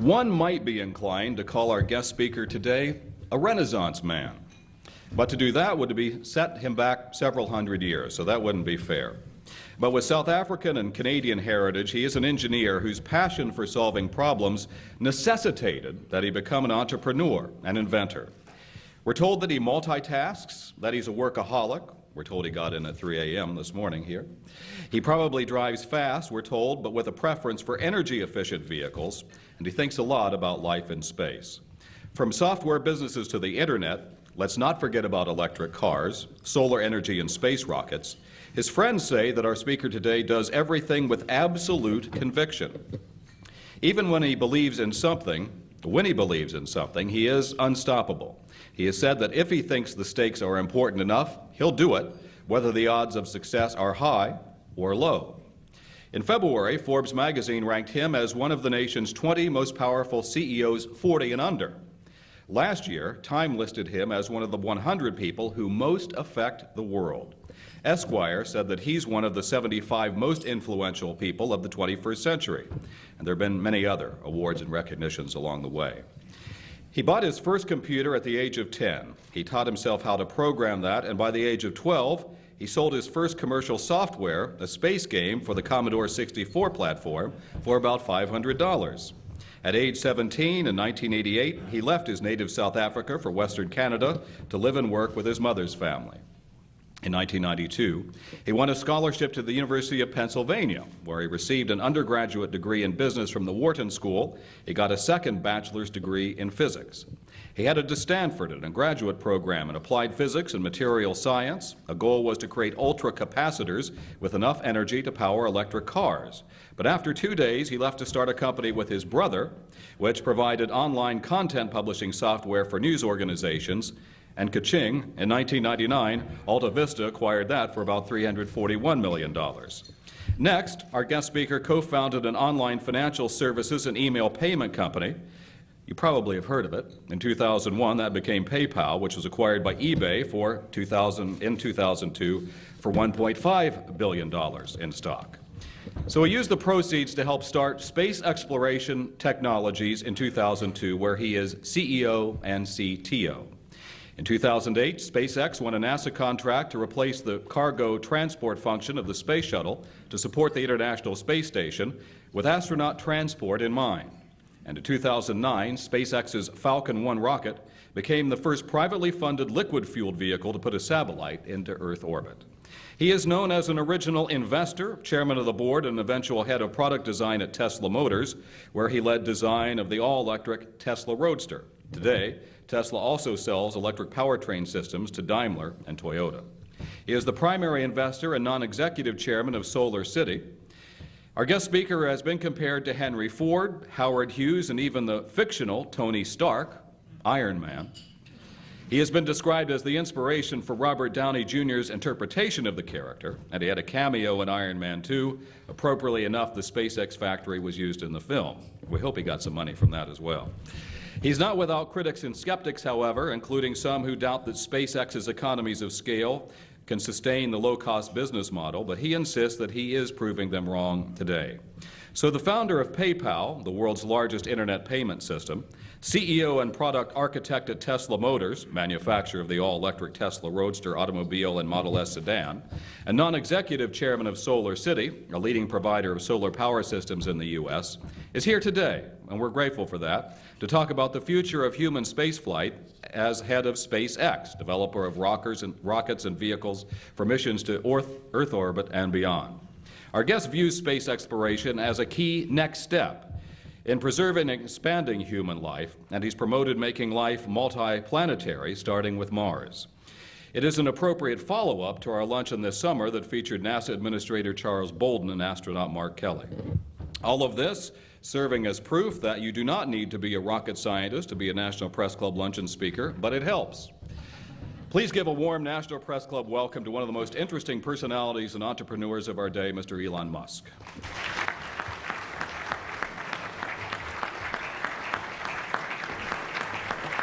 One might be inclined to call our guest speaker today a Renaissance man. But to do that would be set him back several hundred years, so that wouldn't be fair. But with South African and Canadian heritage, he is an engineer whose passion for solving problems necessitated that he become an entrepreneur and inventor. We're told that he multitasks, that he's a workaholic. We're told he got in at 3 a.m. this morning here. He probably drives fast, we're told, but with a preference for energy-efficient vehicles, and he thinks a lot about life in space. From software businesses to the internet, let's not forget about electric cars, solar energy, and space rockets. His friends say that our speaker today does everything with absolute conviction. Even when he believes in something, he is unstoppable. He has said that if he thinks the stakes are important enough, he'll do it, whether the odds of success are high or low. In February, Forbes magazine ranked him as one of the nation's 20 most powerful CEOs 40 and under. Last year, Time listed him as one of the 100 people who most affect the world. Esquire said that he's one of the 75 most influential people of the 21st century, and there have been many other awards and recognitions along the way. He bought his first computer at the age of 10. He taught himself how to program that, and by the age of 12, he sold his first commercial software, a space game for the Commodore 64 platform, for about $500. At age 17 in 1988, he left his native South Africa for Western Canada to live and work with his mother's family. In 1992, he won a scholarship to the University of Pennsylvania, where he received an undergraduate degree in business from the Wharton School. He got a second bachelor's degree in physics. He headed to Stanford in a graduate program in applied physics and material science. A goal was to create ultracapacitors with enough energy to power electric cars. But after 2 days, he left to start a company with his brother, which provided online content publishing software for news organizations. And ka-ching, in 1999, Alta Vista acquired that for about $341 million. Next, our guest speaker co-founded an online financial services and email payment company. You probably have heard of it. In 2001, that became PayPal, which was acquired by eBay in 2002 for $1.5 billion in stock. So he used the proceeds to help start Space Exploration Technologies in 2002, where he is CEO and CTO. In 2008, SpaceX won a NASA contract to replace the cargo transport function of the space shuttle to support the International Space Station with astronaut transport in mind. And in 2009, SpaceX's Falcon 1 rocket became the first privately funded liquid-fueled vehicle to put a satellite into Earth orbit. He is known as an original investor, chairman of the board, and eventual head of product design at Tesla Motors, where he led design of the all-electric Tesla Roadster. Today, Tesla also sells electric powertrain systems to Daimler and Toyota. He is the primary investor and non-executive chairman of Solar City. Our guest speaker has been compared to Henry Ford, Howard Hughes, and even the fictional Tony Stark, Iron Man. He has been described as the inspiration for Robert Downey Jr.'s interpretation of the character, and he had a cameo in Iron Man 2. Appropriately enough, the SpaceX factory was used in the film. We hope he got some money from that as well. He's not without critics and skeptics, however, including some who doubt that SpaceX's economies of scale can sustain the low-cost business model, but he insists that he is proving them wrong today. So the founder of PayPal, the world's largest internet payment system, CEO and product architect at Tesla Motors, manufacturer of the all-electric Tesla Roadster automobile and Model S sedan, and non-executive chairman of Solar City, a leading provider of solar power systems in the U.S., is here today, and we're grateful for that, to talk about the future of human spaceflight as head of SpaceX, developer of rockets and vehicles for missions to Earth orbit and beyond. Our guest views space exploration as a key next step in preserving and expanding human life, and he's promoted making life multi-planetary, starting with Mars. It is an appropriate follow-up to our luncheon this summer that featured NASA Administrator Charles Bolden and astronaut Mark Kelly. All of this serving as proof that you do not need to be a rocket scientist to be a National Press Club luncheon speaker, but it helps. Please give a warm National Press Club welcome to one of the most interesting personalities and entrepreneurs of our day, Mr. Elon Musk.